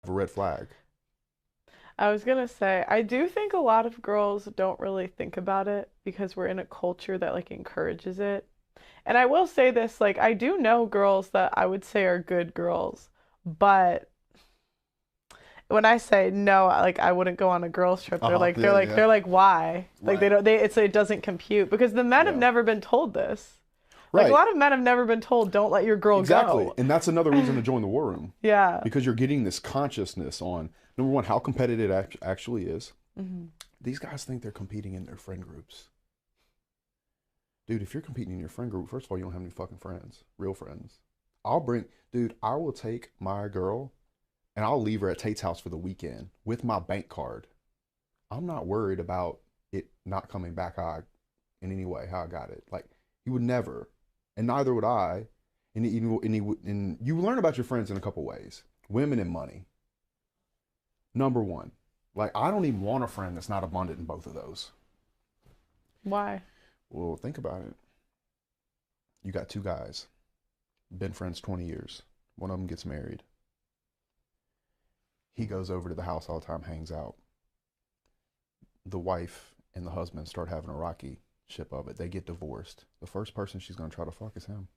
a red flag. I was gonna say, I do think a lot of girls don't really think about it because we're in a culture that like encourages it. And I will say this, like I do know girls that I would say are good girls, but when I say no, like I wouldn't go on a girls trip, they're like they're Yeah, like yeah. they're like why? Like they Right. don't they it doesn't compute because the men have Yeah. never been told this. Like a Right. lot of men have never been told don't let your girl Exactly. go. And that's another reason to join the war room Yeah. because you're getting this consciousness on number one, how competitive it actually is. Hmm. These guys think they're competing in their friend groups. Dude, if you're competing in your friend group, first of all, you don't have any fucking friends, real friends. Dude, I will take my girl and I'll leave her at Tate's house for the weekend with my bank card. I'm not worried about it not coming back in any way, how I got it. Like, he would never, and neither would I. And you learn about your friends in a couple ways women and money. Number one, like, I don't even want a friend that's not abundant in both of those. Why? Well, think about it. You got two guys, been friends 20 years. One of them gets married. He goes over to the house all the time, hangs out. The wife and the husband start having a rocky ship of it. They get divorced. The first person she's going to try to fuck is him.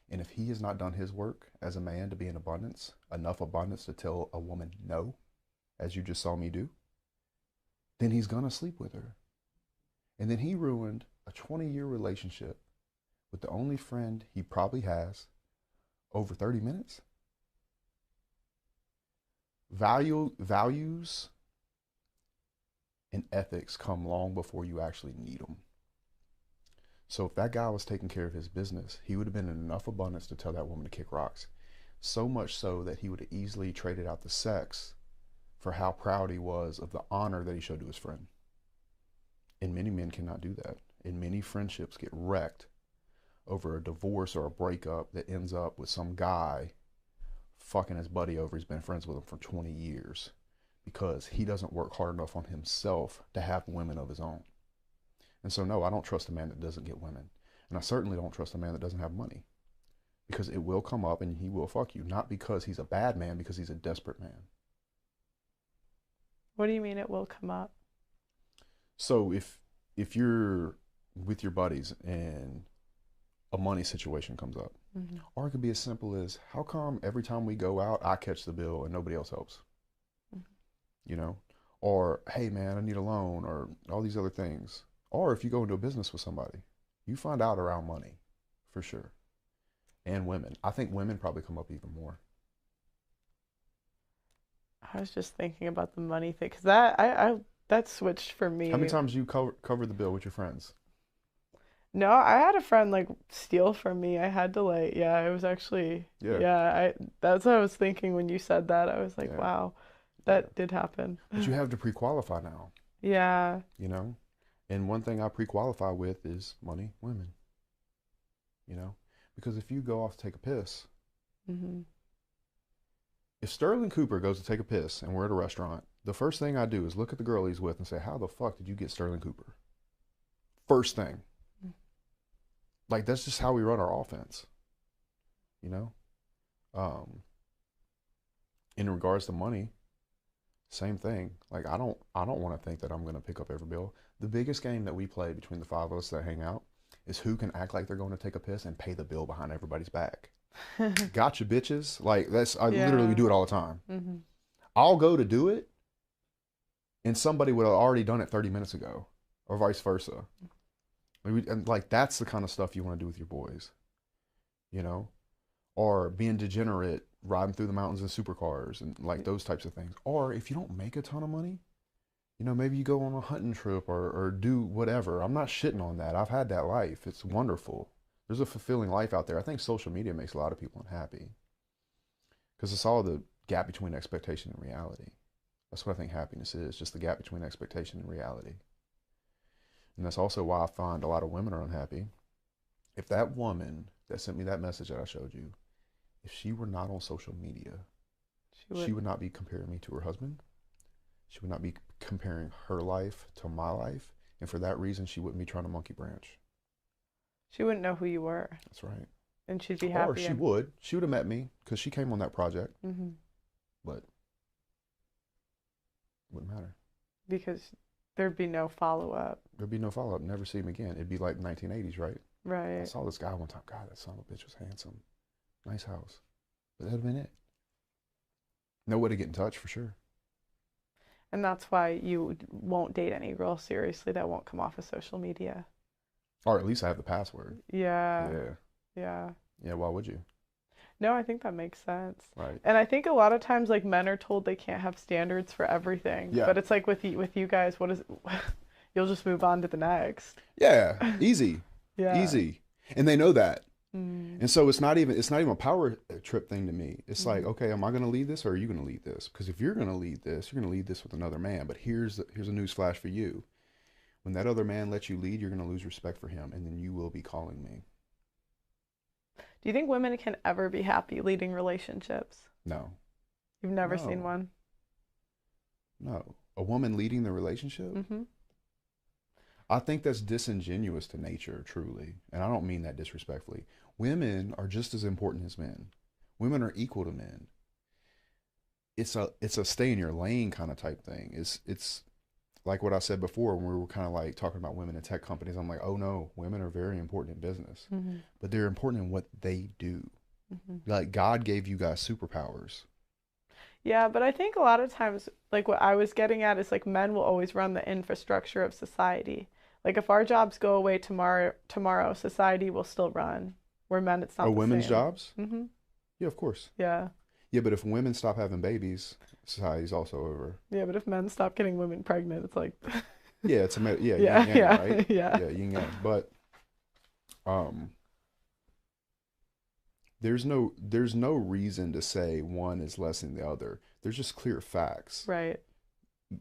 And if he has not done his work as a man to be in abundance, enough abundance to tell a woman no, as you just saw me do, then he's going to sleep with her. And then he ruined a 20-year relationship with the only friend he probably has over 30 minutes. Values and ethics come long before you actually need them. So if that guy was taking care of his business, he would have been in enough abundance to tell that woman to kick rocks. So much so that he would have easily traded out the sex for how proud he was of the honor that he showed to his friend. And many men cannot do that. And many friendships get wrecked over a divorce or a breakup that ends up with some guy fucking his buddy over. He's been friends with him for 20 years because he doesn't work hard enough on himself to have women of his own. And so, no, I don't trust a man that doesn't get women. And I certainly don't trust a man that doesn't have money because it will come up and he will fuck you. Not because he's a bad man, because he's a desperate man. What do you mean it will come up? So if you're with your buddies and a money situation comes up, Hmm. or it could be as simple as how come every time we go out, I catch the bill and nobody else helps, you know? Or, hey man, I need a loan, or all these other things. Or if you go into a business with somebody, you find out around money for sure. And women. I think women probably come up even more. I was just thinking about the money thing because I that switched for How many me. times you cover the bill with your friends? No, I had a friend like steal from me. I had to like, yeah, it was actually, Yeah, yeah, I that's what I was thinking when you said that. I was like, yeah, wow, yeah. that did happen. But you have to pre-qualify now, Yeah. you know? And one thing I pre-qualify with is money, women, you know? Because if you go off to take a piss, Hmm. if Sterling Cooper goes to take a piss and we're at a restaurant, the first thing I do is look at the girl he's with and say, how the fuck did you get Sterling Cooper? First thing. Like, that's just how we run our offense, you know? Um, in regards to money, same thing. Like, I don't want to think that I'm going to pick up every bill. The biggest game that we play between the five of us that hang out is who can act like they're going to take a piss and pay the bill behind everybody's back. Gotcha, bitches. Like, that's, I literally Yeah. do it all the time. Hmm. I'll go to do it and somebody would have already done it 30 minutes ago or vice versa. And like, that's the kind of stuff you want to do with your boys, you know? Or being degenerate, riding through the mountains in supercars and like those types of things. Or if you don't make a ton of money, you know, maybe you go on a hunting trip or do whatever. I'm not shitting on that. I've had that life. It's wonderful. There's a fulfilling life out there. I think social media makes a lot of people unhappy because it's all the gap between expectation and reality. That's what I think happiness is, just the gap between expectation and reality. And that's also why I find a lot of women are unhappy. If that woman that sent me that message that I showed you, if she were not on social media, She she wouldn't. would not be comparing me to her husband. She would not be comparing her life to my life. And for that reason, she wouldn't be trying to monkey branch. She wouldn't know who you were, That's right. and she'd be Or happy. she And would. She would have met me because she came on that project. hmm But Because there'd be no follow-up. There'd be no follow-up. Never see him again. It'd be like 1980s, right? I Right. saw this guy one time. God, that son of a bitch was handsome. Nice house. But that'd have been it. No way to get in touch for sure. And that's why you won't date any girl seriously that won't come off of social media. Or at least I have the password. Yeah. Yeah. Yeah. Yeah, why would you? No, I think that makes sense. Right. And I think a lot of times like men are told they can't have standards for everything. Yeah. But it's like with you guys, what is you'll just move on to the next. Yeah, easy. Yeah. Easy. And they know that. Mm. And so it's not even a power trip thing to me. It's like, okay, am I going to lead this or are you going to lead this? Because if you're going to lead this, you're going to lead this with another man. But here's a news flash for you. When that other man lets you lead, you're going to lose respect for him, and then you will be calling me. Do you think women can ever be happy leading relationships? No. You've never No. seen one? No. A woman leading the relationship? Mm-hmm. I think that's disingenuous to nature, truly. And I don't mean that disrespectfully. Women are just as important as men. Women are equal to men. It's a stay in your lane kind of type thing. It's like what I said before when we were kind of like talking about women in tech companies. I'm like, oh no, women are very important in business, Mm-hmm. but they're important in what they do. Mm-hmm. Like God gave you guys superpowers. Yeah, but I think a lot of times, like what I was getting at is like men will always run the infrastructure of society. Like if our jobs go away tomorrow, society will still run. Where men, it's not Oh, the women's same. jobs? Mm-hmm. Yeah, of course. Yeah. Yeah, but if women stop having babies, society's also over. Yeah, but if men stop getting women pregnant, it's like, Yeah, yeah, yeah, yin yang, yeah, right? yeah. Yeah, yin yang. But there's no reason to say one is less than the other. There's just clear facts. Right.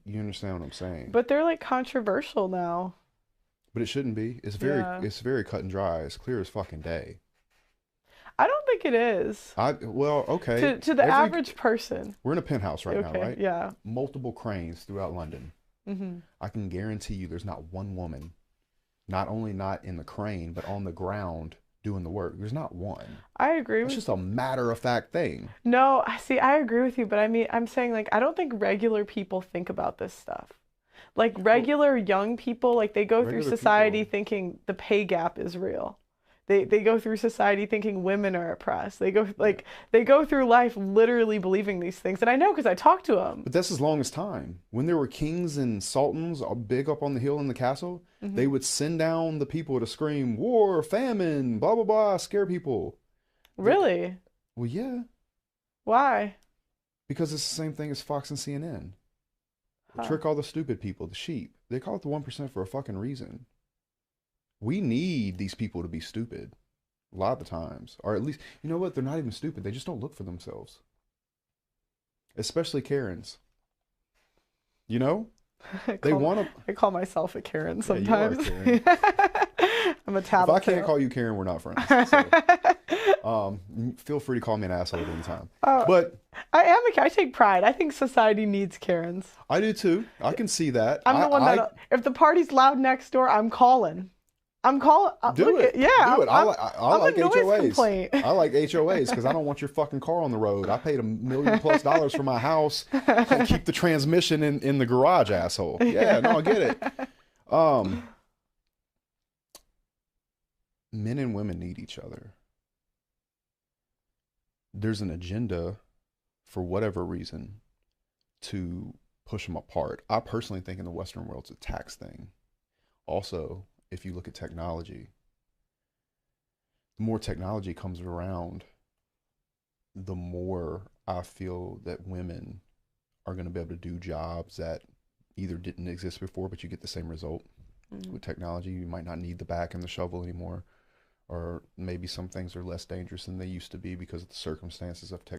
You understand what I'm saying? But they're like controversial now. But it shouldn't be. Yeah. It's very cut and dry. It's clear as fucking day. I don't think it is. Well, okay. To the average person. We're in a penthouse right now, Okay, right? yeah. Multiple cranes throughout London. Mm-hmm. I can guarantee you there's not one woman, not only not in the crane, but on the ground doing the work. There's not one. I agree It's with just a matter of fact thing. No, see, I agree with you, but I mean, I'm saying like I don't think regular people think about this stuff. Like regular young people, like they go through Regular society people. thinking the pay gap is real. They go through society thinking women are oppressed. They go through life literally believing these things. And I know because I talk to them. But that's as long as time. When there were kings and sultans big up on the hill in the castle, Mm-hmm. they would send down the people to scream, war, famine, blah, blah, blah, scare people. Really? Well, yeah, Why? because it's the same thing as Fox and CNN. Huh. Trick all the stupid people, the sheep. They call it the 1% for a fucking reason. We need these people to be stupid a lot of the times. Or at least, you know what? They're not even stupid. They just don't look for themselves. Especially Karens. You know? They want to. I call myself a Karen Yeah, you are a sometimes. Karen. I'm a If I tattletale. can't call you Karen, we're not friends. So, feel free to call me an asshole at any time. Oh, But I am I take pride. I think society needs Karens. I do too. I can see that. I'm the one that if the party's loud next door, I'm calling. I'm calling. Do look it. At, yeah. Do it. I like I'm a noise HOAs. complaint. I like HOAs because I don't want your fucking car on the road. I paid $1 million+ for my house to keep the transmission in the garage, asshole. Yeah, no, I get it. Men and women need each other. There's an agenda for whatever reason to push them apart. I personally think in the Western world it's a tax thing. Also, if you look at technology, the more technology comes around, the more I feel that women are going to be able to do jobs that either didn't exist before, but you get the same result. With technology. You might not need the back and the shovel anymore, or maybe some things are less dangerous than they used to be because of the circumstances of technology.